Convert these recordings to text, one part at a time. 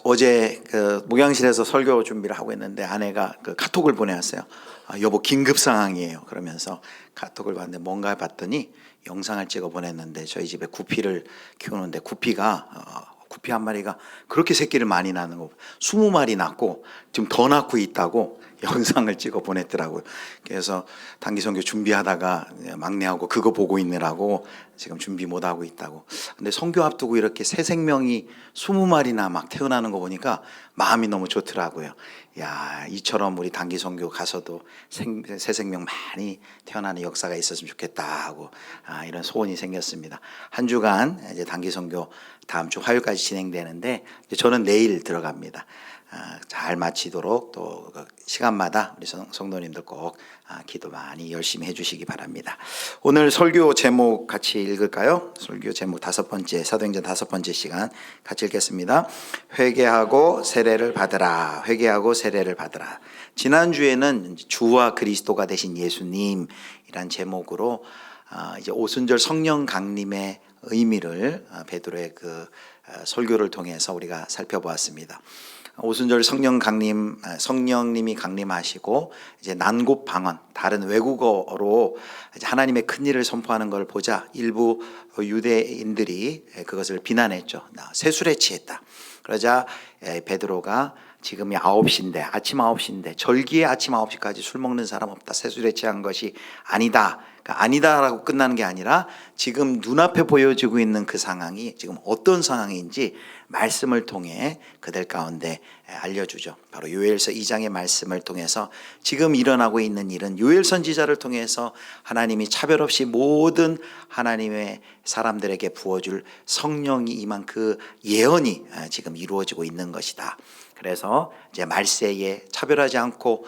어제 그 목양실에서 설교 준비를 하고 있는데 아내가 그 카톡을 보내왔어요. 여보 긴급 상황이에요. 그러면서 카톡을 봤는데 뭔가 봤더니 영상을 찍어 보냈는데 저희 집에 구피를 키우는데 구피 한 마리가 그렇게 새끼를 많이 낳는 거 20마리 낳고 지금 더 낳고 있다고 영상을 찍어 보냈더라고요. 그래서 단기 선교 준비하다가 막내하고 그거 보고 있느라고 지금 준비 못 하고 있다고. 근데 선교 앞두고 이렇게 새 생명이 20마리나 막 태어나는 거 보니까 마음이 너무 좋더라고요. 야, 이처럼 우리 단기 선교 가서도 새 생명 많이 태어나는 역사가 있었으면 좋겠다 하고 이런 소원이 생겼습니다. 한 주간 이제 단기 선교 다음 주 화요일까지 진행되는데 이제 저는 내일 들어갑니다. 잘 마치도록 또 시간마다 우리 성도님들 꼭 기도 많이 열심히 해주시기 바랍니다. 오늘 설교 제목 같이 읽을까요? 설교 제목 사도행전 5번째 시간 같이 읽겠습니다. 회개하고 세례를 받으라. 회개하고 세례를 받으라. 지난주에는 주와 그리스도가 되신 예수님이란 제목으로 이제 오순절 성령 강림의 의미를 베드로의 그 설교를 통해서 우리가 살펴보았습니다. 오순절 성령님이 강림하시고 이제 난곳 방언, 다른 외국어로 이제 하나님의 큰 일을 선포하는 걸 보자 일부 유대인들이 그것을 비난했죠. 세술에 취했다. 그러자 베드로가 지금이 9시인데 아침 9시인데 절기에 아침 9시까지 술 먹는 사람 없다. 세술에 취한 것이 아니다. 그러니까 아니다라고 끝나는 게 아니라 지금 눈앞에 보여지고 있는 그 상황이 지금 어떤 상황인지 말씀을 통해 그들 가운데 알려주죠. 바로 요엘서 2장의 말씀을 통해서 지금 일어나고 있는 일은 요엘 선지자를 통해서 하나님이 차별 없이 모든 하나님의 사람들에게 부어줄 성령이 임한 그 예언이 지금 이루어지고 있는 것이다. 그래서 이제 말세에 차별하지 않고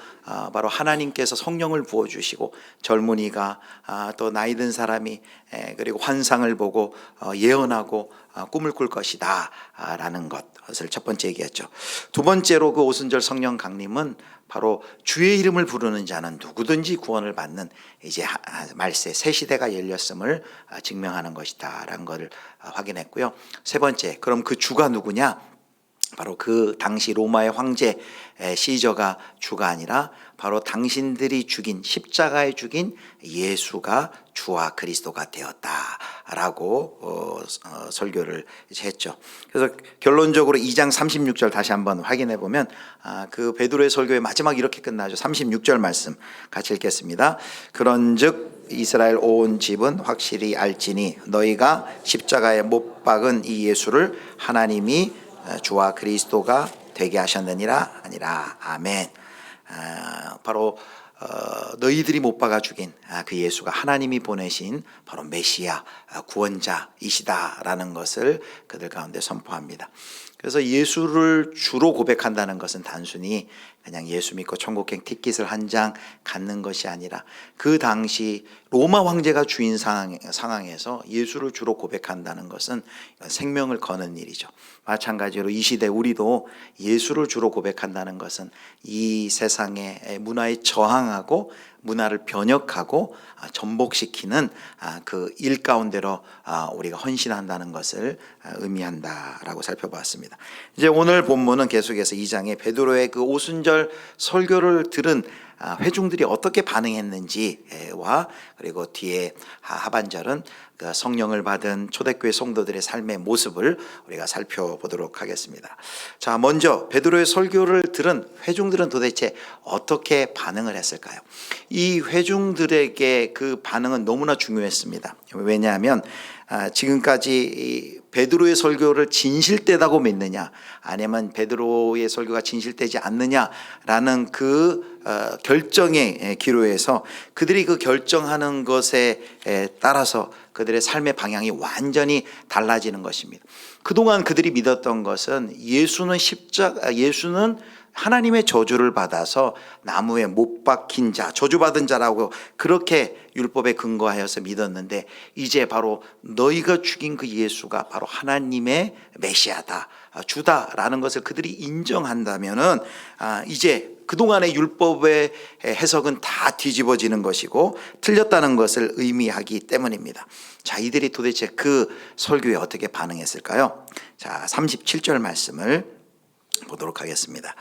바로 하나님께서 성령을 부어주시고 젊은이가 또 나이 든 사람이 그리고 환상을 보고 예언하고 꿈을 꿀 것이다 라는 것을 첫 번째 얘기했죠. 두 번째로 그 오순절 성령 강림은 바로 주의 이름을 부르는 자는 누구든지 구원을 받는 이제 말세 새 시대가 열렸음을 증명하는 것이다 라는 것을 확인했고요. 세 번째, 그럼 그 주가 누구냐? 바로 그 당시 로마의 황제 시저가 주가 아니라 바로 당신들이 죽인 십자가에 죽인 예수가 주와 그리스도가 되었다라고 설교를 했죠. 그래서 결론적으로 2장 36절 다시 한번 확인해 보면 그 베드로의 설교의 마지막 이렇게 끝나죠. 36절 말씀 같이 읽겠습니다. 그런즉 이스라엘 온 집은 확실히 알지니 너희가 십자가에 못 박은 이 예수를 하나님이 주와 그리스도가 되게 하셨느니라 아니라. 아멘. 바로 너희들이 못 박아 죽인 그 예수가 하나님이 보내신 바로 메시아 구원자이시다라는 것을 그들 가운데 선포합니다. 그래서 예수를 주로 고백한다는 것은 단순히 그냥 예수 믿고 천국행 티켓을 한 장 갖는 것이 아니라 그 당시 로마 황제가 주인 상황에서 예수를 주로 고백한다는 것은 생명을 거는 일이죠. 마찬가지로 이 시대 우리도 예수를 주로 고백한다는 것은 이 세상의 문화에 저항하고 문화를 변혁하고 전복시키는 그 일 가운데로 우리가 헌신한다는 것을 의미한다라고 살펴봤습니다. 이제 오늘 본문은 계속해서 2장에 베드로의 그 오순절 설교를 들은 회중들이 어떻게 반응했는지와 그리고 뒤에 하반절은 그 성령을 받은 초대교회 성도들의 삶의 모습을 우리가 살펴보도록 하겠습니다. 자, 먼저 베드로의 설교를 들은 회중들은 도대체 어떻게 반응을 했을까요? 이 회중들에게 그 반응은 너무나 중요했습니다. 왜냐하면 지금까지 베드로의 설교를 진실되다고 믿느냐 아니면 베드로의 설교가 진실되지 않느냐라는 그 결정의 기로에서 그들이 그 결정하는 것에 따라서 그들의 삶의 방향이 완전히 달라지는 것입니다. 그동안 그들이 믿었던 것은 예수는 하나님의 저주를 받아서 나무에 못 박힌 자, 저주받은 자라고 그렇게 율법에 근거하여서 믿었는데 이제 바로 너희가 죽인 그 예수가 바로 하나님의 메시아다, 주다라는 것을 그들이 인정한다면은 이제 그동안의 율법의 해석은 다 뒤집어지는 것이고 틀렸다는 것을 의미하기 때문입니다. 자, 이들이 도대체 그 설교에 어떻게 반응했을까요? 자, 37절 말씀을 보도록 하겠습니다.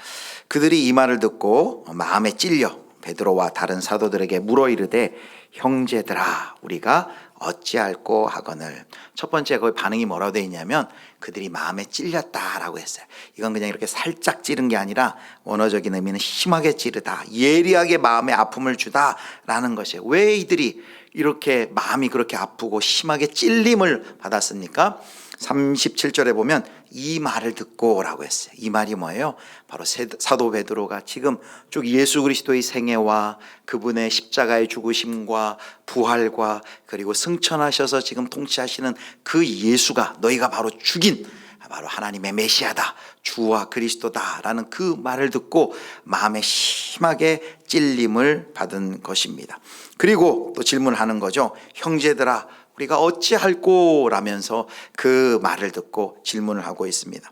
그들이 이 말을 듣고 마음에 찔려 베드로와 다른 사도들에게 물어 이르되 형제들아 우리가 어찌할꼬 하거늘. 첫 번째 거기 반응이 뭐라고 되어 있냐면 그들이 마음에 찔렸다라고 했어요. 이건 그냥 이렇게 살짝 찌른 게 아니라 원어적인 의미는 심하게 찌르다, 예리하게 마음에 아픔을 주다라는 것이에요. 왜 이들이 이렇게 마음이 그렇게 아프고 심하게 찔림을 받았습니까? 37절에 보면 이 말을 듣고 라고 했어요. 이 말이 뭐예요? 바로 사도 베드로가 지금 쭉 예수 그리스도의 생애와 그분의 십자가의 죽으심과 부활과 그리고 승천하셔서 지금 통치하시는 그 예수가 너희가 바로 죽인 바로 하나님의 메시아다, 주와 그리스도다라는 그 말을 듣고 마음에 심하게 찔림을 받은 것입니다. 그리고 또 질문하는 거죠. 형제들아 우리가 어찌할꼬 라면서 그 말을 듣고 질문을 하고 있습니다.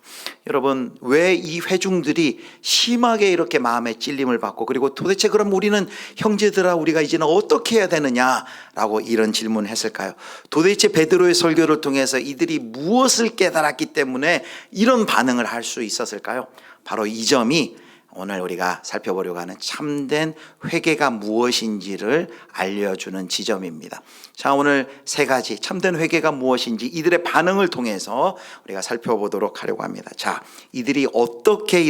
여러분, 왜 이 회중들이 심하게 이렇게 마음에 찔림을 받고 그리고 도대체 그럼 우리는 형제들아 우리가 이제는 어떻게 해야 되느냐라고 이런 질문을 했을까요? 도대체 베드로의 설교를 통해서 이들이 무엇을 깨달았기 때문에 이런 반응을 할 수 있었을까요? 바로 이 점이 오늘 우리가 살펴보려고 하는 참된 회개가 무엇인지를 알려주는 지점입니다. 자, 오늘 세 가지 참된 회개가 무엇인지 이들의 반응을 통해서 우리가 살펴보도록 하려고 합니다. 자, 이들이 어떻게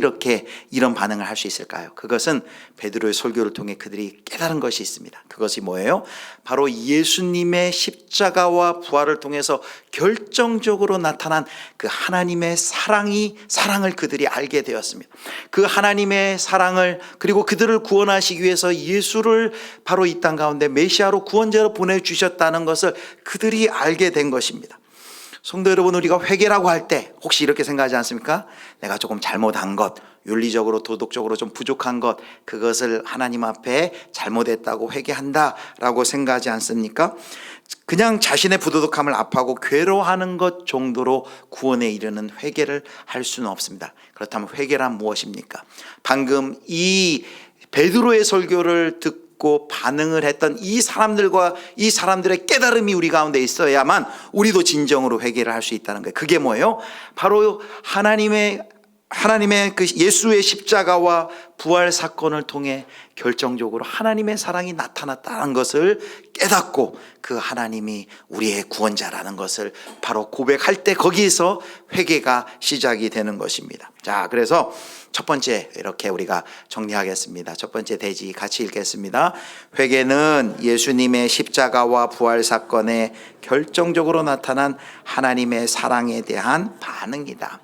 이런 반응을 할 수 있을까요? 그것은 베드로의 설교를 통해 그들이 깨달은 것이 있습니다. 그것이 뭐예요? 바로 예수님의 십자가와 부활을 통해서 결정적으로 나타난 그 하나님의 사랑을 그들이 알게 되었습니다. 그 하나님의 사랑을 그리고 그들을 구원하시기 위해서 예수를 바로 이 땅 가운데 메시아로 구원자로 보내주셨다는 것을 그들이 알게 된 것입니다. 성도 여러분, 우리가 회개라고 할 때 혹시 이렇게 생각하지 않습니까? 내가 조금 잘못한 것, 윤리적으로 도덕적으로 좀 부족한 것, 그것을 하나님 앞에 잘못했다고 회개한다라고 생각하지 않습니까? 그냥 자신의 부도덕함을 아파하고 괴로워하는 것 정도로 구원에 이르는 회개를 할 수는 없습니다. 그렇다면 회개란 무엇입니까? 방금 이 베드로의 설교를 듣고 반응을 했던 이 사람들의 깨달음이 우리 가운데 있어야만 우리도 진정으로 회개를 할 수 있다는 거예요. 그게 뭐예요? 바로 하나님의 그 예수의 십자가와 부활 사건을 통해 결정적으로 하나님의 사랑이 나타났다는 것을 깨닫고 그 하나님이 우리의 구원자라는 것을 바로 고백할 때 거기에서 회개가 시작이 되는 것입니다. 자, 그래서 첫 번째 이렇게 우리가 정리하겠습니다. 첫 번째 대지 같이 읽겠습니다. 회개는 예수님의 십자가와 부활 사건에 결정적으로 나타난 하나님의 사랑에 대한 반응이다.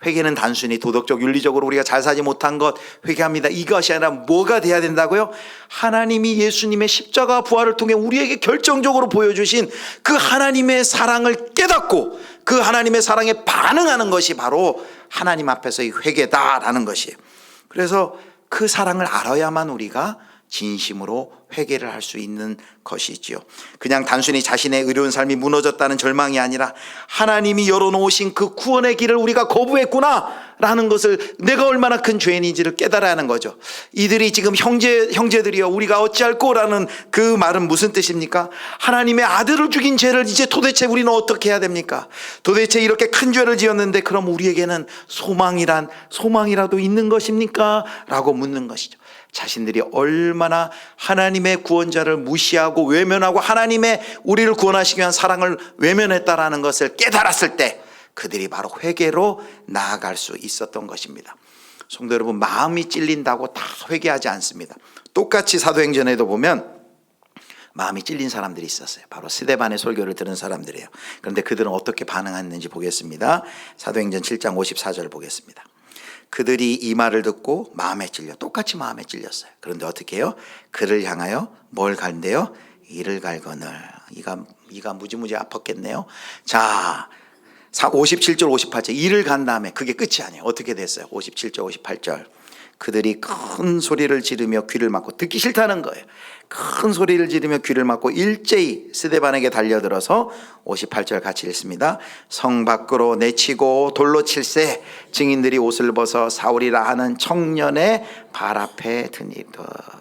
회개는 단순히 도덕적 윤리적으로 우리가 잘 살지 못한 것 회개합니다, 이것이 아니라 뭐가 돼야 된다고요? 하나님이 예수님의 십자가 부활을 통해 우리에게 결정적으로 보여주신 그 하나님의 사랑을 깨닫고 그 하나님의 사랑에 반응하는 것이 바로 하나님 앞에서의 회개다라는 것이에요. 그래서 그 사랑을 알아야만 우리가 진심으로 회개를 할 수 있는 것이지요. 그냥 단순히 자신의 의로운 삶이 무너졌다는 절망이 아니라 하나님이 열어놓으신 그 구원의 길을 우리가 거부했구나 라는 것을, 내가 얼마나 큰 죄인인지를 깨달아야 하는 거죠. 이들이 지금 형제들이여 우리가 어찌할꼬라는 그 말은 무슨 뜻입니까? 하나님의 아들을 죽인 죄를 이제 도대체 우리는 어떻게 해야 됩니까? 도대체 이렇게 큰 죄를 지었는데 그럼 우리에게는 소망이라도 있는 것입니까? 라고 묻는 것이죠. 자신들이 얼마나 하나님의 구원자를 무시하고 외면하고 하나님의 우리를 구원하시기 위한 사랑을 외면했다라는 것을 깨달았을 때 그들이 바로 회개로 나아갈 수 있었던 것입니다. 성도 여러분, 마음이 찔린다고 다 회개하지 않습니다. 똑같이 사도행전에도 보면 마음이 찔린 사람들이 있었어요. 바로 스데반의 설교를 들은 사람들이에요. 그런데 그들은 어떻게 반응했는지 보겠습니다. 사도행전 7장 54절 보겠습니다. 그들이 이 말을 듣고 마음에 찔려, 똑같이 마음에 찔렸어요. 그런데 어떻게 해요? 그를 향하여 뭘 갈대요? 이를 갈거늘. 이가 무지무지 아팠겠네요. 자, 57절 58절 이를 간 다음에 그게 끝이 아니에요. 어떻게 됐어요? 57절 58절 그들이 큰 소리를 지르며 귀를 막고, 듣기 싫다는 거예요. 큰 소리를 지르며 귀를 막고 일제히 스데반에게 달려들어서 58절 같이 읽습니다. 성 밖으로 내치고 돌로 칠세 증인들이 옷을 벗어 사울이라 하는 청년의 발 앞에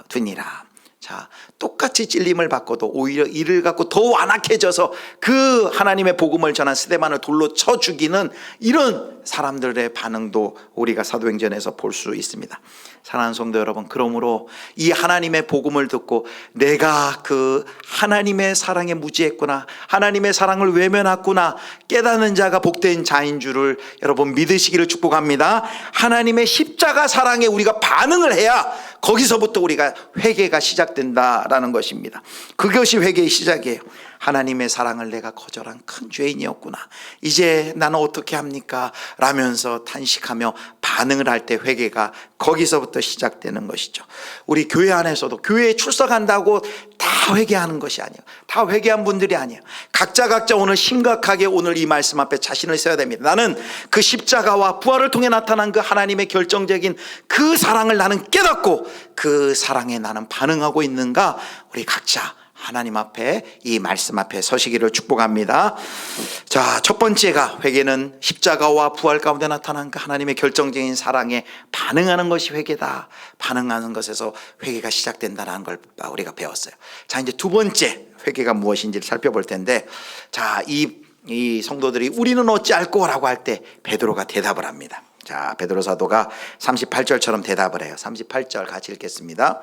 두니라. 자, 똑같이 찔림을 받고도 오히려 이를 갖고 더 완악해져서 그 하나님의 복음을 전한 스데반을 돌로 쳐 죽이는 이런 사람들의 반응도 우리가 사도행전에서 볼 수 있습니다. 사랑하는 성도 여러분, 그러므로 이 하나님의 복음을 듣고 내가 그 하나님의 사랑에 무지했구나, 하나님의 사랑을 외면했구나 깨닫는 자가 복된 자인 줄을 여러분 믿으시기를 축복합니다. 하나님의 십자가 사랑에 우리가 반응을 해야 거기서부터 우리가 회개가 시작된다라는 것입니다. 그것이 회개의 시작이에요. 하나님의 사랑을 내가 거절한 큰 죄인이었구나, 이제 나는 어떻게 합니까? 라면서 탄식하며 반응을 할 때 회개가 거기서부터 시작되는 것이죠. 우리 교회 안에서도 교회에 출석한다고 다 회개하는 것이 아니에요. 다 회개한 분들이 아니에요. 각자 오늘 심각하게 오늘 이 말씀 앞에 자신을 세워야 됩니다. 나는 그 십자가와 부활을 통해 나타난 그 하나님의 결정적인 그 사랑을 나는 깨닫고 그 사랑에 나는 반응하고 있는가? 우리 각자 하나님 앞에 이 말씀 앞에 서시기를 축복합니다. 자, 첫 번째가 회개는 십자가와 부활 가운데 나타난 그 하나님의 결정적인 사랑에 반응하는 것이 회개다. 반응하는 것에서 회개가 시작된다는 걸 우리가 배웠어요. 자, 이제 두 번째 회개가 무엇인지를 살펴볼 텐데, 자, 이 성도들이 우리는 어찌할꼬 라고 할 때 베드로가 대답을 합니다. 자, 베드로 사도가 38절처럼 대답을 해요. 38절 같이 읽겠습니다.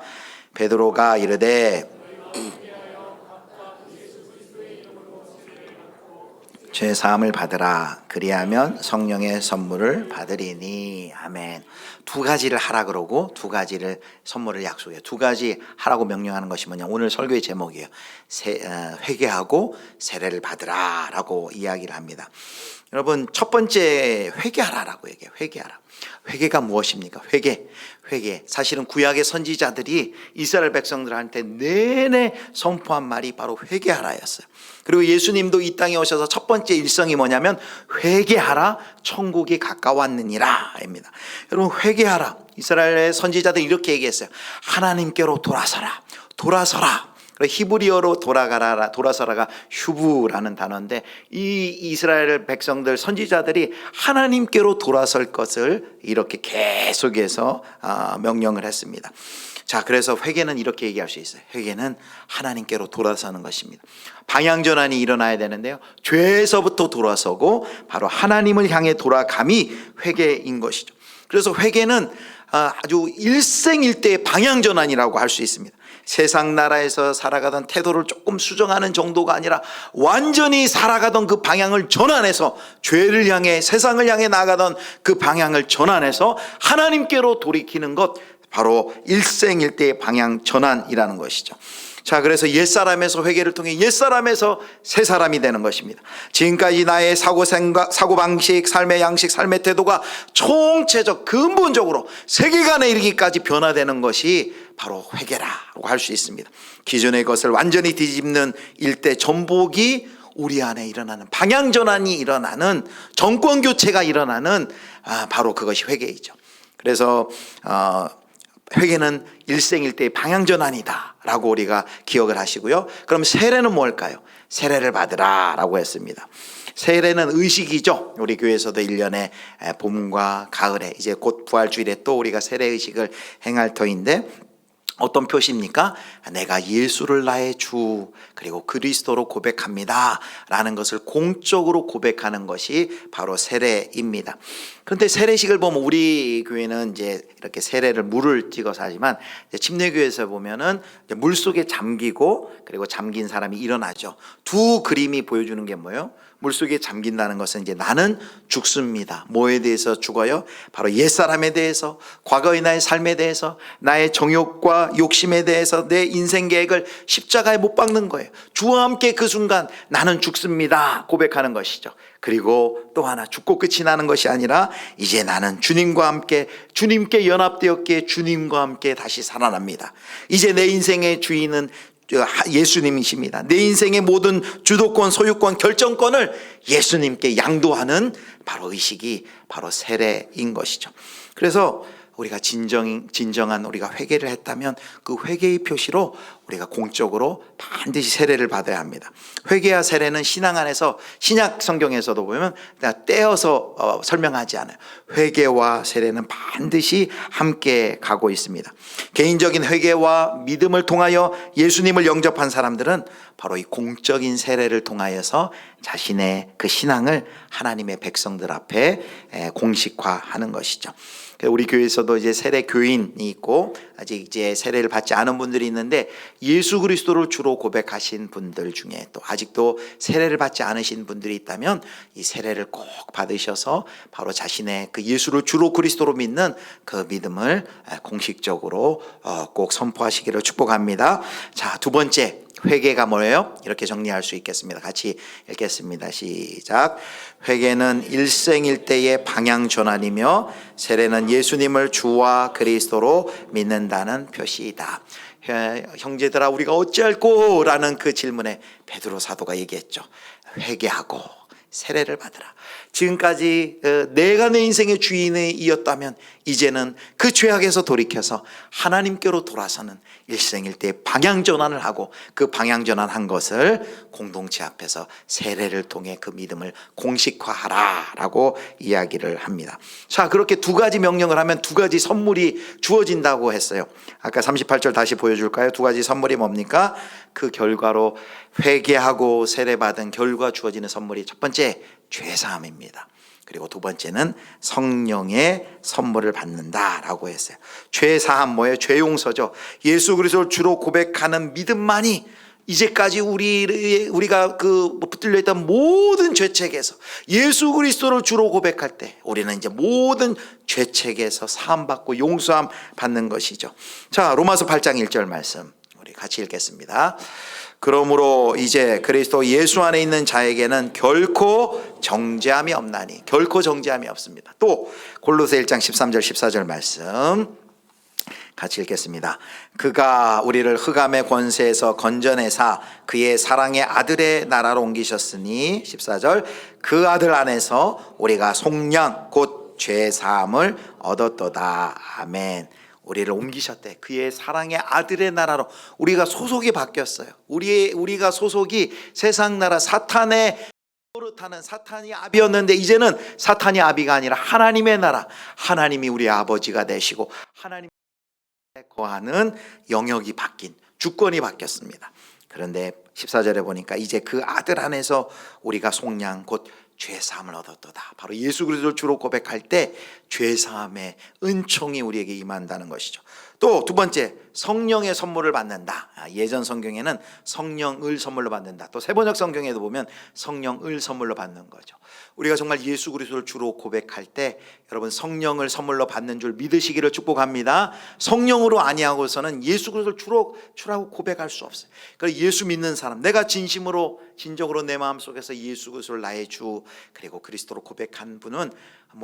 베드로가 이르되 죄 사함을 받으라. 그리하면 성령의 선물을 받으리니. 아멘. 두 가지를 하라 그러고 두 가지를 선물을 약속해요. 두 가지 하라고 명령하는 것이 뭐냐? 오늘 설교의 제목이에요. 회개하고 세례를 받으라 라고 이야기를 합니다. 여러분, 첫 번째 회개하라라고 얘기해요. 회개하라. 회개가 무엇입니까? 회개. 사실은 구약의 선지자들이 이스라엘 백성들한테 내내 선포한 말이 바로 회개하라였어요. 그리고 예수님도 이 땅에 오셔서 첫 번째 일성이 뭐냐면 회개하라, 천국이 가까웠느니라 입니다. 여러분, 회개하라. 이스라엘의 선지자들이 이렇게 얘기했어요. 하나님께로 돌아서라. 히브리어로 돌아서라가 슈브라는 단어인데, 이 이스라엘 백성들 선지자들이 하나님께로 돌아설 것을 이렇게 계속해서 명령을 했습니다. 자, 그래서 회개는 이렇게 얘기할 수 있어요. 회개는 하나님께로 돌아서는 것입니다. 방향전환이 일어나야 되는데요, 죄에서부터 돌아서고 바로 하나님을 향해 돌아감이 회개인 것이죠. 그래서 회개는 아주 일생일대의 방향전환이라고 할 수 있습니다. 세상 나라에서 살아가던 태도를 조금 수정하는 정도가 아니라 완전히 살아가던 그 방향을 전환해서, 죄를 향해 세상을 향해 나아가던 그 방향을 전환해서 하나님께로 돌이키는 것, 바로 일생일대의 방향 전환이라는 것이죠. 자, 그래서 옛사람에서 회개를 통해 옛사람에서 새사람이 되는 것입니다. 지금까지 나의 사고방식, 삶의 양식, 삶의 태도가 총체적 근본적으로 세계관에 이르기까지 변화되는 것이 바로 회개라고 할 수 있습니다. 기존의 것을 완전히 뒤집는 일대 전복이 우리 안에 일어나는 방향전환이 일어나는, 정권교체가 일어나는 바로 그것이 회개이죠. 그래서 회개는 일생일대의 방향전환이다 라고 우리가 기억을 하시고요. 그럼 세례는 뭘까요? 세례를 받으라 라고 했습니다. 세례는 의식이죠. 우리 교회에서도 1년에 봄과 가을에 이제 곧 부활주일에 또 우리가 세례의식을 행할 터인데, 어떤 표시입니까? 내가 예수를 나의 주 그리고 그리스도로 고백합니다 라는 것을 공적으로 고백하는 것이 바로 세례입니다. 그런데 세례식을 보면 우리 교회는 이제 이렇게 세례를 물을 찍어서 하지만, 침례교회에서 보면은 물 속에 잠기고 그리고 잠긴 사람이 일어나죠. 두 그림이 보여주는 게 뭐예요? 물속에 잠긴다는 것은 이제 나는 죽습니다. 뭐에 대해서 죽어요? 바로 옛사람에 대해서, 과거의 나의 삶에 대해서, 나의 정욕과 욕심에 대해서 내 인생 계획을 십자가에 못 박는 거예요. 주와 함께 그 순간 나는 죽습니다 고백하는 것이죠. 그리고 또 하나, 죽고 끝이 나는 것이 아니라 이제 나는 주님과 함께, 주님께 연합되었기에 주님과 함께 다시 살아납니다. 이제 내 인생의 주인은 예수님이십니다. 내 인생의 모든 주도권, 소유권, 결정권을 예수님께 양도하는 바로 의식이 바로 세례인 것이죠. 그래서 우리가 진정한 우리가 회개를 했다면 그 회개의 표시로 우리가 공적으로 반드시 세례를 받아야 합니다. 회개와 세례는 신앙 안에서 신약 성경에서도 보면 떼어서 설명하지 않아요. 회개와 세례는 반드시 함께 가고 있습니다. 개인적인 회개와 믿음을 통하여 예수님을 영접한 사람들은 바로 이 공적인 세례를 통하여서 자신의 그 신앙을 하나님의 백성들 앞에 공식화하는 것이죠. 우리 교회에서도 이제 세례 교인이 있고 아직 이제 세례를 받지 않은 분들이 있는데, 예수 그리스도를 주로 고백하신 분들 중에 또 아직도 세례를 받지 않으신 분들이 있다면 이 세례를 꼭 받으셔서 바로 자신의 그 예수를 주로 그리스도로 믿는 그 믿음을 공식적으로 꼭 선포하시기를 축복합니다. 자, 두 번째, 회개가 뭐예요? 이렇게 정리할 수 있겠습니다. 같이 읽겠습니다. 시작. 회개는 일생일대의 방향 전환이며 세례는 예수님을 주와 그리스도로 믿는다는 표시이다. 형제들아, 우리가 어찌할꼬? 라는 그 질문에 베드로 사도가 얘기했죠. 회개하고 세례를 받으라. 지금까지 내가 내 인생의 주인이었다면 이제는 그 죄악에서 돌이켜서 하나님께로 돌아서는 일생일대의 방향전환을 하고, 그 방향전환한 것을 공동체 앞에서 세례를 통해 그 믿음을 공식화하라 라고 이야기를 합니다. 자, 그렇게 두 가지 명령을 하면 두 가지 선물이 주어진다고 했어요. 아까 38절 다시 보여줄까요? 두 가지 선물이 뭡니까? 그 결과로 회개하고 세례받은 결과 주어지는 선물이, 첫 번째 죄사함입니다. 그리고 두 번째는 성령의 선물을 받는다라고 했어요. 죄사함 뭐예요? 죄용서죠. 예수 그리스도를 주로 고백하는 믿음만이 이제까지 우리가 붙들려 있던 모든 죄책에서 예수 그리스도를 주로 고백할 때 우리는 이제 모든 죄책에서 사함받고 용서함 받는 것이죠. 자, 로마서 8장 1절 말씀 우리 같이 읽겠습니다. 그러므로 이제 그리스도 예수 안에 있는 자에게는 결코 정죄함이 없나니, 결코 정죄함이 없습니다. 또 골로새 1장 13절 14절 말씀 같이 읽겠습니다. 그가 우리를 흑암의 권세에서 건져내사 그의 사랑의 아들의 나라로 옮기셨으니, 14절, 그 아들 안에서 우리가 속량 곧 죄사함을 얻었도다. 아멘. 우리를 옮기셨대. 그의 사랑의 아들의 나라로 우리가 소속이 바뀌었어요. 우리가 소속이 세상 나라 사탄의 노릇하는 사탄이 아비였는데, 이제는 사탄이 아비가 아니라 하나님의 나라, 하나님이 우리 아버지가 되시고 하나님의 거하는 영역이 바뀐, 주권이 바뀌었습니다. 그런데 14절에 보니까 이제 그 아들 안에서 우리가 속량 곧 죄사함을 얻었도다. 바로 예수 그리스도를 주로 고백할 때 죄사함의 은총이 우리에게 임한다는 것이죠. 또 두 번째, 성령의 선물을 받는다. 예전 성경에는 성령을 선물로 받는다. 또 세번역 성경에도 보면 성령을 선물로 받는 거죠. 우리가 정말 예수 그리스도를 주로 고백할 때 여러분 성령을 선물로 받는 줄 믿으시기를 축복합니다. 성령으로 아니하고서는 예수 그리스도를 주라고 고백할 수 없어요. 그러니까 예수 믿는 사람, 내가 진정으로 내 마음속에서 예수 그리스도를 나의 주 그리고 그리스도로 고백한 분은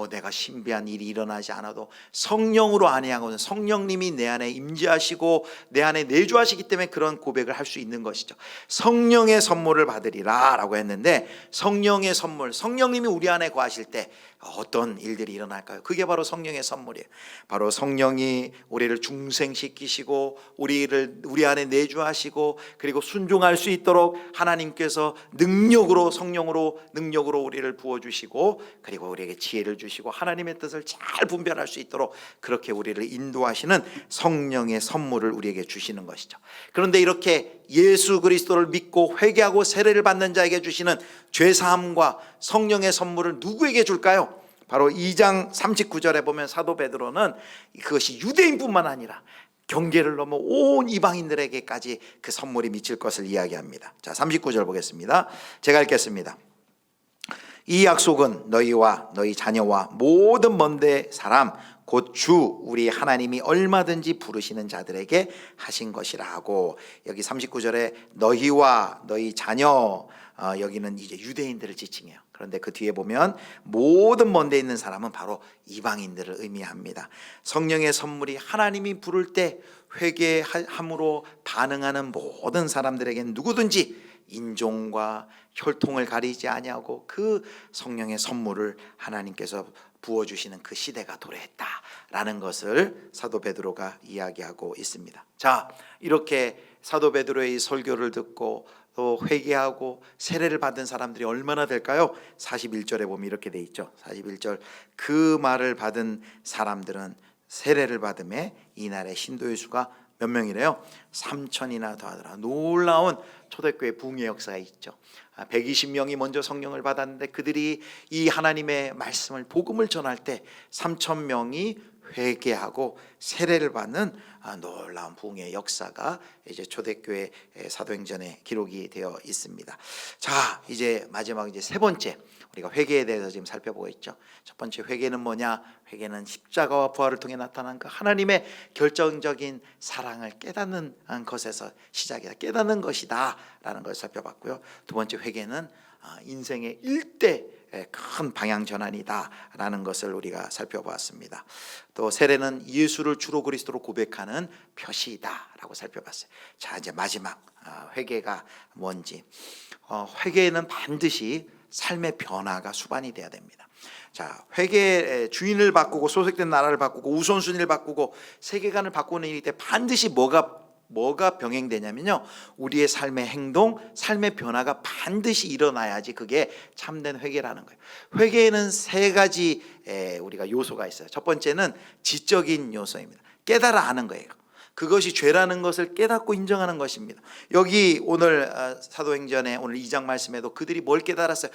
내가 신비한 일이 일어나지 않아도 성령으로 아니하고는 성령님이 내 안에 임재하시고 내 안에 내주하시기 때문에 그런 고백을 할 수 있는 것이죠. 성령의 선물을 받으리라 라고 했는데, 성령의 선물, 성령님이 우리 안에 거하실 때 어떤 일들이 일어날까요? 그게 바로 성령의 선물이에요. 바로 성령이 우리를 중생시키시고 우리 안에 내주하시고 그리고 순종할 수 있도록 하나님께서 성령으로 우리를 부어주시고 그리고 우리에게 지혜를 주시고 하나님의 뜻을 잘 분별할 수 있도록 그렇게 우리를 인도하시는 성령의 선물을 우리에게 주시는 것이죠. 그런데 이렇게 예수 그리스도를 믿고 회개하고 세례를 받는 자에게 주시는 죄사함과 성령의 선물을 누구에게 줄까요? 바로 2장 39절에 보면 사도 베드로는 그것이 유대인뿐만 아니라 경계를 넘어 온 이방인들에게까지 그 선물이 미칠 것을 이야기합니다. 자, 39절 보겠습니다. 제가 읽겠습니다. 이 약속은 너희와 너희 자녀와 모든 먼데 사람 곧 주 우리 하나님이 얼마든지 부르시는 자들에게 하신 것이라 하고, 여기 39절에 너희와 너희 자녀, 여기는 이제 유대인들을 지칭해요. 그런데 그 뒤에 보면 모든 먼데 있는 사람은 바로 이방인들을 의미합니다. 성령의 선물이 하나님이 부를 때 회개함으로 반응하는 모든 사람들에게는 누구든지 인종과 혈통을 가리지 아니하고 그 성령의 선물을 하나님께서 부어주시는 그 시대가 도래했다 라는 것을 사도 베드로가 이야기하고 있습니다. 자, 이렇게 사도 베드로의 설교를 듣고 또 회개하고 세례를 받은 사람들이 얼마나 될까요? 41절에 보면 이렇게 돼 있죠. 41절, 그 말을 받은 사람들은 세례를 받음에 이날의 신도의 수가 몇 명이래요? 3천이나 더하더라. 놀라운 초대교회 부흥의 역사가 있죠. 120명이 먼저 성령을 받았는데 그들이 이 하나님의 말씀을 복음을 전할 때 3,000명이 회개하고 세례를 받는 놀라운 부흥의 역사가 이제 초대교회 사도행전에 기록이 되어 있습니다. 자, 이제 마지막 이제 세 번째 우리가 회개에 대해서 지금 살펴보고 있죠. 첫 번째 회개는 뭐냐? 회개는 십자가와 부활을 통해 나타난 그 하나님의 결정적인 사랑을 깨닫는 것에서 시작이다. 깨닫는 것이다 라는 것을 살펴봤고요. 두 번째 회개는 인생의 일대 큰 방향 전환이다 라는 것을 우리가 살펴보았습니다. 또 세례는 예수를 주로 그리스도로 고백하는 표시이다 라고 살펴봤어요. 자, 이제 마지막 회개가 뭔지. 회개는 반드시 삶의 변화가 수반이 돼야 됩니다. 자, 회개의 주인을 바꾸고 소속된 나라를 바꾸고 우선순위를 바꾸고 세계관을 바꾸는 일일 때 반드시 뭐가 병행되냐면요, 우리의 삶의 행동, 삶의 변화가 반드시 일어나야지 그게 참된 회개라는 거예요. 회개에는 세 가지 우리가 요소가 있어요. 첫 번째는 지적인 요소입니다. 깨달아 아는 거예요. 그것이 죄라는 것을 깨닫고 인정하는 것입니다. 여기 오늘 사도행전에 오늘 2장 말씀에도 그들이 뭘 깨달았어요?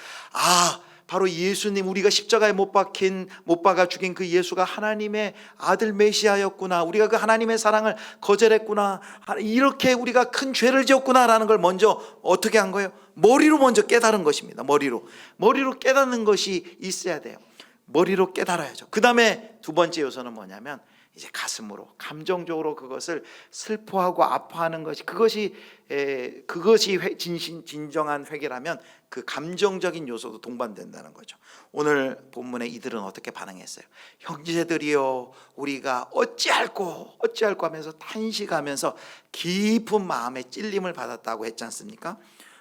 바로 예수님, 우리가 십자가에 못 박아 죽인 그 예수가 하나님의 아들 메시아였구나, 우리가 그 하나님의 사랑을 거절했구나, 이렇게 우리가 큰 죄를 지었구나라는 걸 먼저 어떻게 한 거예요? 머리로 먼저 깨달은 것입니다. 머리로 깨닫는 것이 있어야 돼요. 머리로 깨달아야죠. 그 다음에 두 번째 요소는 뭐냐면 이제 가슴으로, 감정적으로 그것을 슬퍼하고 아파하는 것이, 그것이 진정한 회개라면 그 감정적인 요소도 동반된다는 거죠. 오늘 본문에 이들은 어떻게 반응했어요? 형제들이여, 우리가 어찌할꼬 하면서 탄식하면서 깊은 마음의 찔림을 받았다고 했지 않습니까?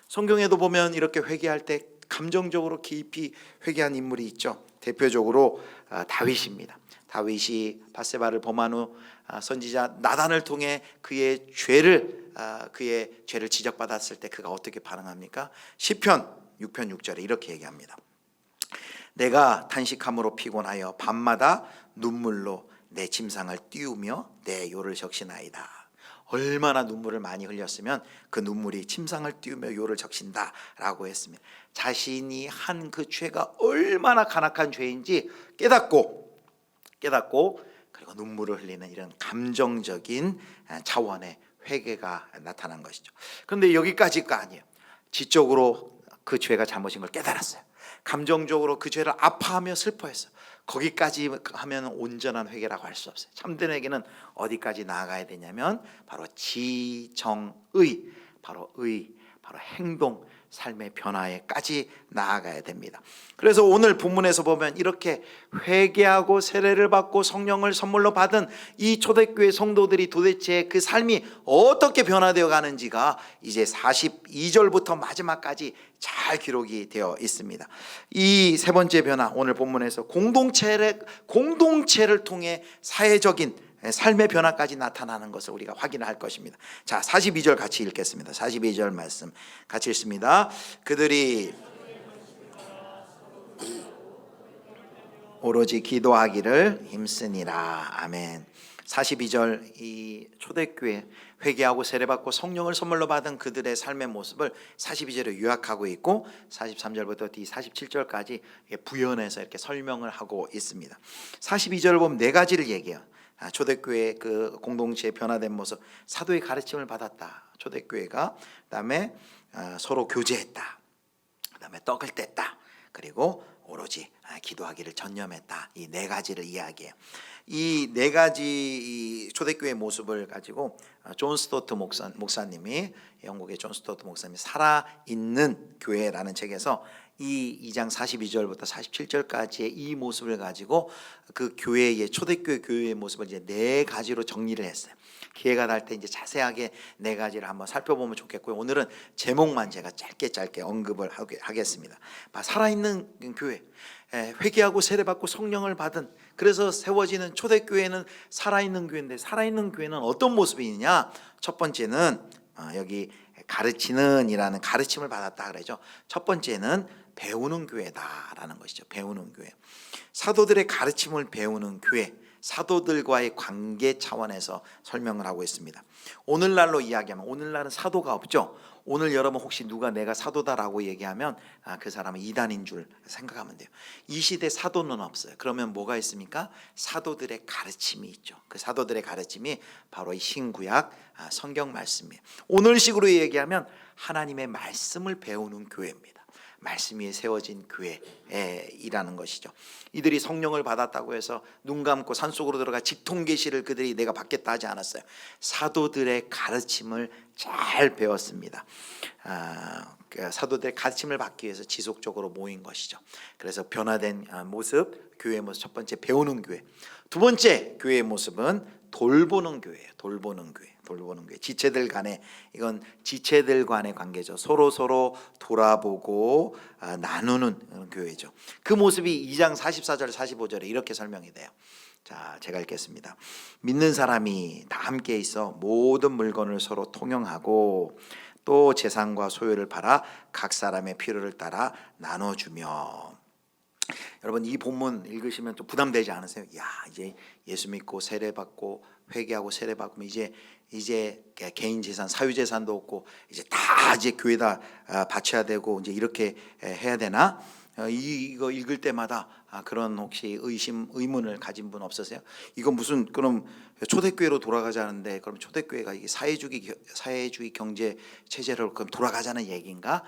성경에도 보면 이렇게 회개할 때 감정적으로 깊이 회개한 인물이 있죠. 대표적으로 다윗입니다. 다윗이 밧세바를 범한 후 선지자 나단을 통해 그의 죄를 지적받았을 때 그가 어떻게 반응합니까? 시편 6편 6절에 이렇게 얘기합니다. 내가 탄식함으로 피곤하여 밤마다 눈물로 내 침상을 띄우며 내 요를 적시나이다. 얼마나 눈물을 많이 흘렸으면 그 눈물이 침상을 띄우며 요를 적신다라고 했습니다. 자신이 한 그 죄가 얼마나 간악한 죄인지 깨닫고 그리고 눈물을 흘리는 이런 감정적인 차원의 회개가 나타난 것이죠. 그런데 여기까지가 아니에요. 지적으로 그 죄가 잘못인 걸 깨달았어요. 감정적으로 그 죄를 아파하며 슬퍼했어요. 거기까지 하면 온전한 회개라고 할 수 없어요. 참된 회개는 어디까지 나아가야 되냐면 바로 지정의, 바로 행동, 삶의 변화에까지 나아가야 됩니다. 그래서 오늘 본문에서 보면 이렇게 회개하고 세례를 받고 성령을 선물로 받은 이 초대교회 성도들이 도대체 그 삶이 어떻게 변화되어 가는지가 이제 42절부터 마지막까지 잘 기록이 되어 있습니다. 이 세 번째 변화, 오늘 본문에서 공동체를 통해 사회적인 삶의 변화까지 나타나는 것을 우리가 확인할 것입니다. 자, 42절 같이 읽겠습니다. 42절 말씀 같이 읽습니다. 그들이 오로지 기도하기를 힘쓰니라. 아멘. 42절, 이 초대교회 회개하고 세례받고 성령을 선물로 받은 그들의 삶의 모습을 42절에 요약하고 있고 43절부터 뒤 47절까지 부연해서 이렇게 설명을 하고 있습니다. 42절을 보면 네 가지를 얘기해요. 초대교회 그 공동체의 변화된 모습, 사도의 가르침을 받았다, 초대교회가. 그다음에 서로 교제했다, 그다음에 떡을 뗐다, 그리고 오로지 기도하기를 전념했다. 이 네 가지를 이야기해요. 이 네 가지 초대교회의 모습을 가지고 존 스토트 목사님이, 영국의 존 스토트 목사님이 살아있는 교회라는 책에서 이 2장 42절부터 47절까지의 이 모습을 가지고 그 교회의, 초대교회 교회의 모습을 이제 네 가지로 정리를 했어요. 기회가 날 때 이제 자세하게 네 가지를 한번 살펴보면 좋겠고요. 오늘은 제목만 제가 짧게 언급을 하겠습니다. 살아있는 교회. 회개하고 세례받고 성령을 받은, 그래서 세워지는 초대교회는 살아있는 교회인데, 살아있는 교회는 어떤 모습이 있느냐? 첫 번째는 여기 가르치는 이라는 가르침을 받았다 그러죠. 첫 번째는 배우는 교회다라는 것이죠. 배우는 교회. 사도들의 가르침을 배우는 교회, 사도들과의 관계 차원에서 설명을 하고 있습니다. 오늘날로 이야기하면, 오늘날은 사도가 없죠. 오늘 여러분 혹시 누가 내가 사도다라고 얘기하면 그 사람은 이단인 줄 생각하면 돼요. 이 시대 사도는 없어요. 그러면 뭐가 있습니까? 사도들의 가르침이 있죠. 그 사도들의 가르침이 바로 이 신구약 성경 말씀이에요. 오늘식으로 얘기하면 하나님의 말씀을 배우는 교회입니다. 말씀 위에 세워진 교회이라는 것이죠. 이들이 성령을 받았다고 해서 눈 감고 산속으로 들어가 직통계시를 그들이 내가 받겠다 하지 않았어요. 사도들의 가르침을 잘 배웠습니다. 사도들의 가르침을 받기 위해서 지속적으로 모인 것이죠. 그래서 변화된 모습, 교회의 모습, 첫 번째 배우는 교회. 두 번째 교회의 모습은 돌보는 교회예요. 돌보는 교회. 돌보는 교회. 지체들 간에, 이건 지체들 간의 관계죠. 서로 돌아보고 나누는 교회죠. 그 모습이 2장 44절 45절에 이렇게 설명이 돼요. 자, 제가 읽겠습니다. 믿는 사람이 다 함께 있어 모든 물건을 서로 통용하고 또 재산과 소유를 팔아 각 사람의 필요를 따라 나눠주며. 여러분, 이 본문 읽으시면 좀 부담되지 않으세요? 야, 이제 예수 믿고 세례받고 회개하고 세례받으면 이제 개인 재산, 사유 재산도 없고 이제 다 이제 교회다 바쳐야 되고 이제 이렇게 해야 되나? 이거 읽을 때마다 그런 혹시 의문을 가진 분 없으세요? 이거 무슨 그럼 초대교회로 돌아가자는데, 그럼 초대교회가 이게 사회주의 경제 체제로 그럼 돌아가자는 얘기인가?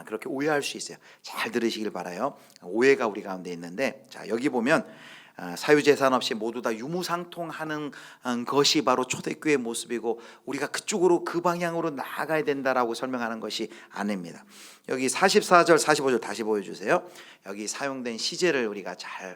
그렇게 오해할 수 있어요. 잘 들으시길 바라요. 오해가 우리 가운데 있는데, 자, 여기 보면 사유재산 없이 모두 다 유무상통하는 것이 바로 초대교회의 모습이고, 우리가 그쪽으로 그 방향으로 나아가야 된다라고 설명하는 것이 아닙니다. 여기 44절 45절 다시 보여주세요. 여기 사용된 시제를 우리가 잘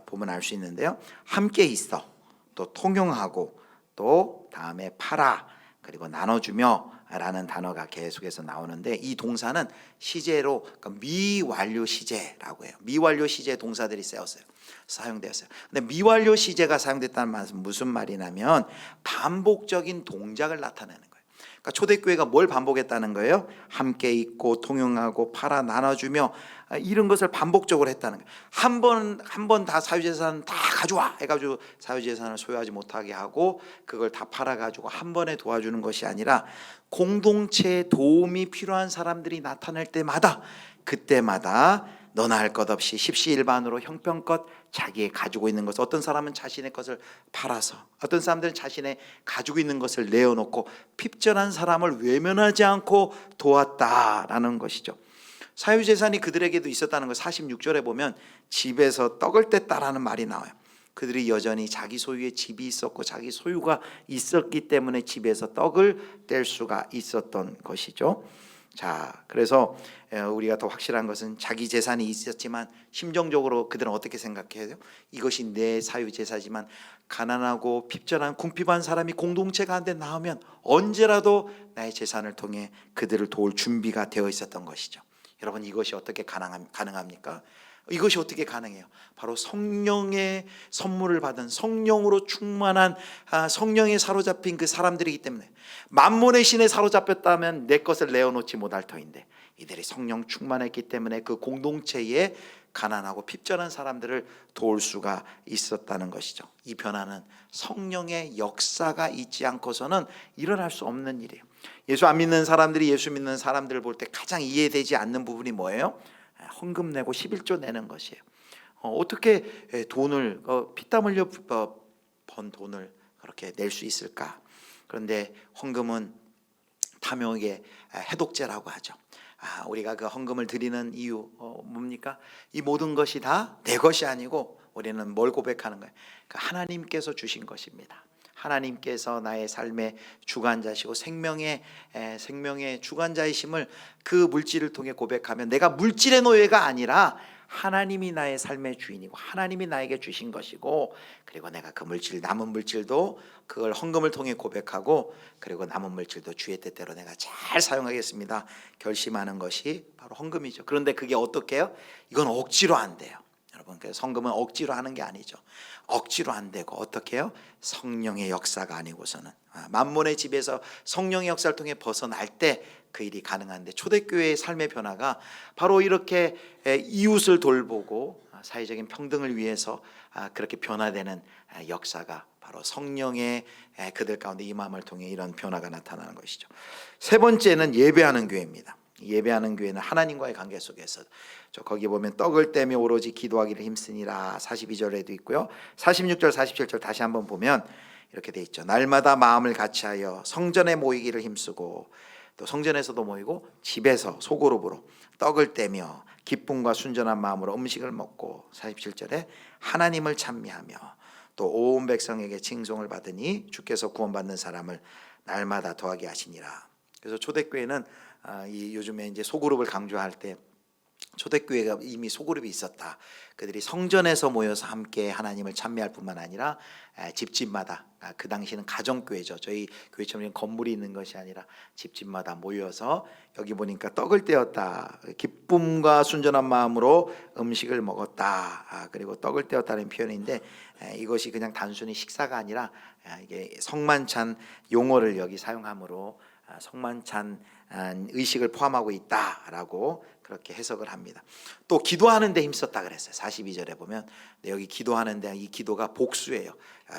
보면 알 수 있는데요. 함께 있어, 또 통용하고, 또 다음에 팔아, 그리고 나눠주며 라는 단어가 계속해서 나오는데, 이 동사는 시제로 미완료 시제라고 해요. 미완료 시제 동사들이 사용되었어요. 근데 미완료 시제가 사용됐다는 말은 무슨 말이냐면 반복적인 동작을 나타내는 거예요. 그러니까 초대교회가 뭘 반복했다는 거예요? 함께 있고 통용하고 팔아 나눠주며, 이런 것을 반복적으로 했다는 거예요. 한 번 다 사유재산 다 가져와 해가지고 사유재산을 소유하지 못하게 하고 그걸 다 팔아가지고 한 번에 도와주는 것이 아니라, 공동체에 도움이 필요한 사람들이 나타날 때마다, 그때마다 너나 할 것 없이 십시일반으로 형편껏 자기의 가지고 있는 것을, 어떤 사람은 자신의 것을 팔아서, 어떤 사람들은 자신의 가지고 있는 것을 내어놓고 핍절한 사람을 외면하지 않고 도왔다라는 것이죠. 사유재산이 그들에게도 있었다는 걸 46절에 보면 집에서 떡을 뗐다라는 말이 나와요. 그들이 여전히 자기 소유의 집이 있었고 자기 소유가 있었기 때문에 집에서 떡을 뗄 수가 있었던 것이죠. 자, 그래서 우리가 더 확실한 것은 자기 재산이 있었지만 심정적으로 그들은 어떻게 생각해요? 이것이 내 사유 재산이지만 가난하고 핍절한 궁핍한 사람이 공동체 가운데 나오면 언제라도 나의 재산을 통해 그들을 도울 준비가 되어 있었던 것이죠. 여러분, 이것이 어떻게 가능합니까? 이것이 어떻게 가능해요? 바로 성령의 선물을 받은, 성령으로 충만한, 성령에 사로잡힌 그 사람들이기 때문에. 만몬의 신에 사로잡혔다면 내 것을 내어놓지 못할 터인데, 이들이 성령 충만했기 때문에 그 공동체에 가난하고 핍절한 사람들을 도울 수가 있었다는 것이죠. 이 변화는 성령의 역사가 있지 않고서는 일어날 수 없는 일이에요. 예수 안 믿는 사람들이 예수 믿는 사람들을 볼 때 가장 이해되지 않는 부분이 뭐예요? 헌금 내고 11조 내는 것이에요. 어떻게 돈을 피땀 흘려 번 돈을 그렇게 낼 수 있을까? 그런데 헌금은 탐욕의 해독제라고 하죠. 우리가 그 헌금을 드리는 이유 뭡니까? 이 모든 것이 다 내 것이 아니고 우리는 뭘 고백하는 거예요? 하나님께서 주신 것입니다. 하나님께서 나의 삶의 주관자시고 생명의 주관자이심을 그 물질을 통해 고백하면, 내가 물질의 노예가 아니라 하나님이 나의 삶의 주인이고 하나님이 나에게 주신 것이고, 그리고 내가 그 물질, 남은 물질도 그걸 헌금을 통해 고백하고, 그리고 남은 물질도 주의 뜻대로 내가 잘 사용하겠습니다 결심하는 것이 바로 헌금이죠. 그런데 그게 어떻게 해요? 이건 억지로 안 돼요. 여러분, 그 성금은 억지로 하는 게 아니죠. 억지로 안 되고 어떻게 해요? 성령의 역사가 아니고서는 만몬의 집에서 성령의 역사를 통해 벗어날 때 그 일이 가능한데, 초대교회의 삶의 변화가 바로 이렇게 이웃을 돌보고 사회적인 평등을 위해서 그렇게 변화되는 역사가 바로 성령의 그들 가운데 임함을 통해 이런 변화가 나타나는 것이죠. 세 번째는 예배하는 교회입니다. 예배하는 교회는 하나님과의 관계 속에서, 거기 보면 떡을 떼며 오로지 기도하기를 힘쓰니라 42절에도 있고요. 46절 47절 다시 한번 보면 이렇게 돼 있죠. 날마다 마음을 같이하여 성전에 모이기를 힘쓰고, 또 성전에서도 모이고 집에서 소그룹으로 떡을 떼며 기쁨과 순전한 마음으로 음식을 먹고, 47절에 하나님을 찬미하며 또 온 백성에게 칭송을 받으니 주께서 구원받는 사람을 날마다 더하게 하시니라. 그래서 초대교회는 요즘에 이제 소그룹을 강조할 때, 초대교회가 이미 소그룹이 있었다. 그들이 성전에서 모여서 함께 하나님을 찬미할 뿐만 아니라 집집마다, 그 당시는 가정교회죠. 저희 교회처럼 건물이 있는 것이 아니라 집집마다 모여서, 여기 보니까 떡을 떼었다, 기쁨과 순전한 마음으로 음식을 먹었다, 그리고 떡을 떼었다는 표현인데, 이것이 그냥 단순히 식사가 아니라 이게 성만찬 용어를 여기 사용함으로 성만찬 의식을 포함하고 있다라고 그렇게 해석을 합니다. 또 기도하는 데 힘썼다 그랬어요. 42절에 보면 여기 기도하는데, 이 기도가 복수예요.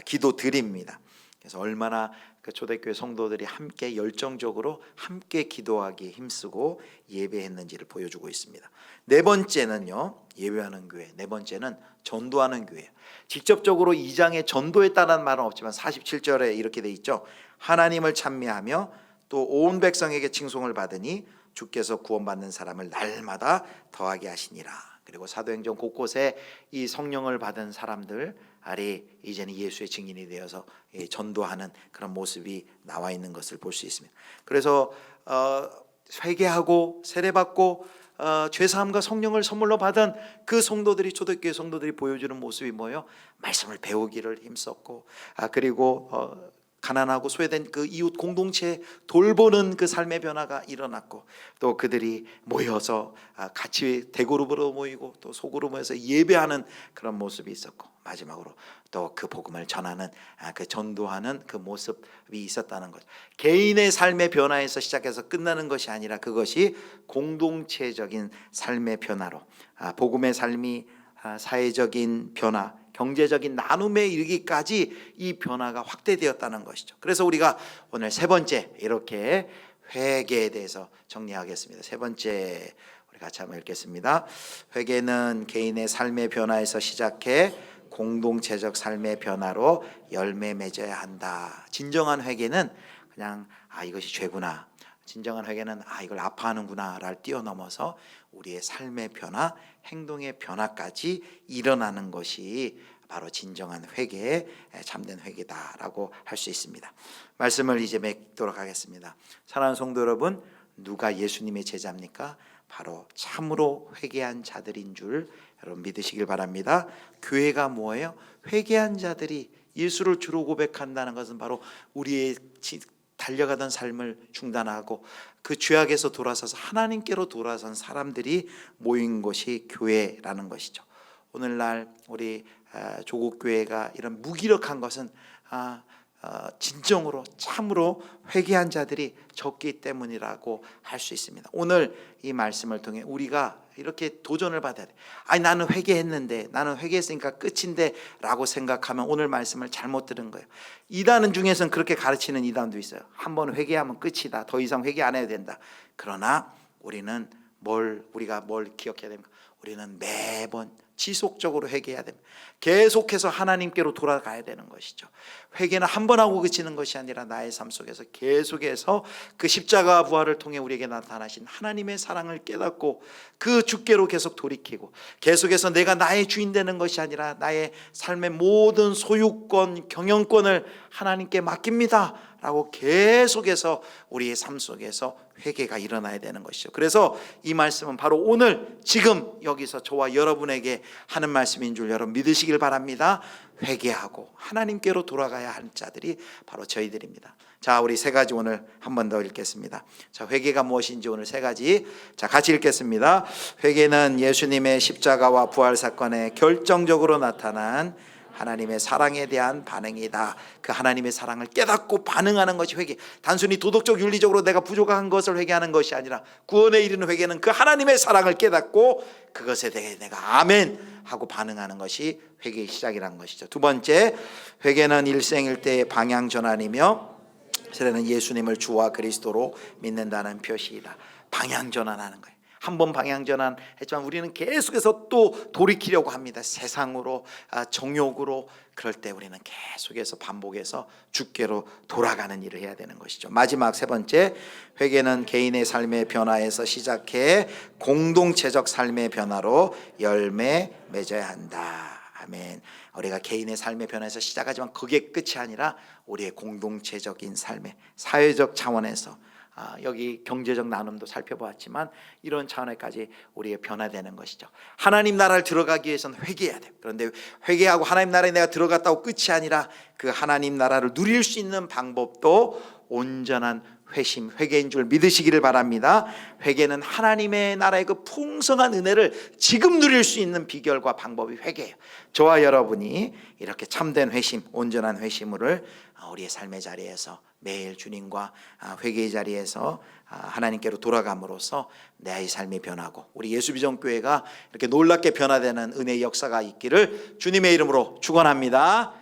기도드립니다. 그래서 얼마나 그 초대교회 성도들이 함께 열정적으로 함께 기도하기에 힘쓰고 예배했는지를 보여주고 있습니다. 네 번째는요, 예배하는 교회. 네 번째는 전도하는 교회예요. 직접적으로 2장에 전도했다는 말은 없지만 47절에 이렇게 돼 있죠. 하나님을 찬미하며 또 온 백성에게 칭송을 받으니 주께서 구원받는 사람을 날마다 더하게 하시니라. 그리고 사도행전 곳곳에 이 성령을 받은 사람들 아래 이제는 예수의 증인이 되어서 전도하는 그런 모습이 나와 있는 것을 볼 수 있습니다. 그래서 회개하고 세례받고 죄사함과 성령을 선물로 받은 그 성도들이, 초대교회 성도들이 보여주는 모습이 뭐예요? 말씀을 배우기를 힘썼고, 그리고 가난하고 소외된 그 이웃 공동체 돌보는 그 삶의 변화가 일어났고, 또 그들이 모여서 같이 대그룹으로 모이고 또 소그룹 모여서 예배하는 그런 모습이 있었고, 마지막으로 또 그 복음을 전하는, 그 전도하는 그 모습이 있었다는 것. 개인의 삶의 변화에서 시작해서 끝나는 것이 아니라 그것이 공동체적인 삶의 변화로, 복음의 삶이 사회적인 변화, 경제적인 나눔에 이르기까지 이 변화가 확대되었다는 것이죠. 그래서 우리가 오늘 세 번째, 이렇게 회개에 대해서 정리하겠습니다. 세 번째, 우리 같이 한번 읽겠습니다. 회개는 개인의 삶의 변화에서 시작해 공동체적 삶의 변화로 열매 맺어야 한다. 진정한 회개는 그냥 이것이 죄구나, 진정한 회개는 이걸 아파하는구나를 뛰어넘어서 우리의 삶의 변화, 행동의 변화까지 일어나는 것이 바로 진정한 회개의 참된 회개다라고 할 수 있습니다. 말씀을 이제 맺도록 하겠습니다. 사랑하는 성도 여러분, 누가 예수님의 제자입니까? 바로 참으로 회개한 자들인 줄 여러분 믿으시길 바랍니다. 교회가 뭐예요? 회개한 자들이 예수를 주로 고백한다는 것은 바로 우리의 달려가던 삶을 중단하고 그 죄악에서 돌아서서 하나님께로 돌아선 사람들이 모인 것이 교회라는 것이죠. 오늘날 우리 조국 교회가 이런 무기력한 것은 진정으로 참으로 회개한 자들이 적기 때문이라고 할 수 있습니다. 오늘 이 말씀을 통해 우리가 이렇게 도전을 받아야 돼. 나는 회개했는데, 나는 회개했으니까 끝인데 라고 생각하면 오늘 말씀을 잘못 들은 거예요. 이단 중에서는 그렇게 가르치는 이단도 있어요. 한번 회개하면 끝이다, 더 이상 회개 안 해야 된다. 그러나 우리는 우리가 뭘 기억해야 됩니까? 우리는 매번 지속적으로 회개해야 됩니다. 계속해서 하나님께로 돌아가야 되는 것이죠. 회개는 한 번 하고 그치는 것이 아니라 나의 삶 속에서 계속해서 그 십자가 부활을 통해 우리에게 나타나신 하나님의 사랑을 깨닫고 그 주께로 계속 돌이키고, 계속해서 내가 나의 주인 되는 것이 아니라 나의 삶의 모든 소유권, 경영권을 하나님께 맡깁니다 라고 계속해서 우리의 삶 속에서 회개가 일어나야 되는 것이죠. 그래서 이 말씀은 바로 오늘 지금 여기서 저와 여러분에게 하는 말씀인 줄 여러분 믿으시길 바랍니다. 회개하고 하나님께로 돌아가야 하는 자들이 바로 저희들입니다. 자, 우리 세 가지 오늘 한 번 더 읽겠습니다. 자, 회개가 무엇인지 오늘 세 가지. 자, 같이 읽겠습니다. 회개는 예수님의 십자가와 부활 사건에 결정적으로 나타난 하나님의 사랑에 대한 반응이다. 그 하나님의 사랑을 깨닫고 반응하는 것이 회개. 단순히 도덕적 윤리적으로 내가 부족한 것을 회개하는 것이 아니라 구원에 이르는 회개는 그 하나님의 사랑을 깨닫고 그것에 대해 내가 아멘 하고 반응하는 것이 회개의 시작이라는 것이죠. 두 번째, 회개는 일생일대의 방향 전환이며 세례는 예수님을 주와 그리스도로 믿는다는 표시이다. 방향 전환하는 거예요. 한 번 방향 전환했지만 우리는 계속해서 또 돌이키려고 합니다. 세상으로, 정욕으로. 그럴 때 우리는 계속해서 반복해서 주께로 돌아가는 일을 해야 되는 것이죠. 마지막 세 번째, 회개는 개인의 삶의 변화에서 시작해 공동체적 삶의 변화로 열매 맺어야 한다. 아멘. 우리가 개인의 삶의 변화에서 시작하지만 그게 끝이 아니라 우리의 공동체적인 삶의 사회적 차원에서 여기 경제적 나눔도 살펴보았지만 이런 차원에까지 우리의 변화되는 것이죠. 하나님 나라를 들어가기 위해서는 회개해야 돼요. 그런데 회개하고 하나님 나라에 내가 들어갔다고 끝이 아니라 그 하나님 나라를 누릴 수 있는 방법도 온전한 회심, 회개인 줄 믿으시기를 바랍니다. 회개는 하나님의 나라의 그 풍성한 은혜를 지금 누릴 수 있는 비결과 방법이 회개예요. 저와 여러분이 이렇게 참된 회심, 온전한 회심을 우리의 삶의 자리에서 매일 주님과 회개의 자리에서 하나님께로 돌아감으로써 내 삶이 변하고 우리 예수비전교회가 이렇게 놀랍게 변화되는 은혜의 역사가 있기를 주님의 이름으로 축원합니다.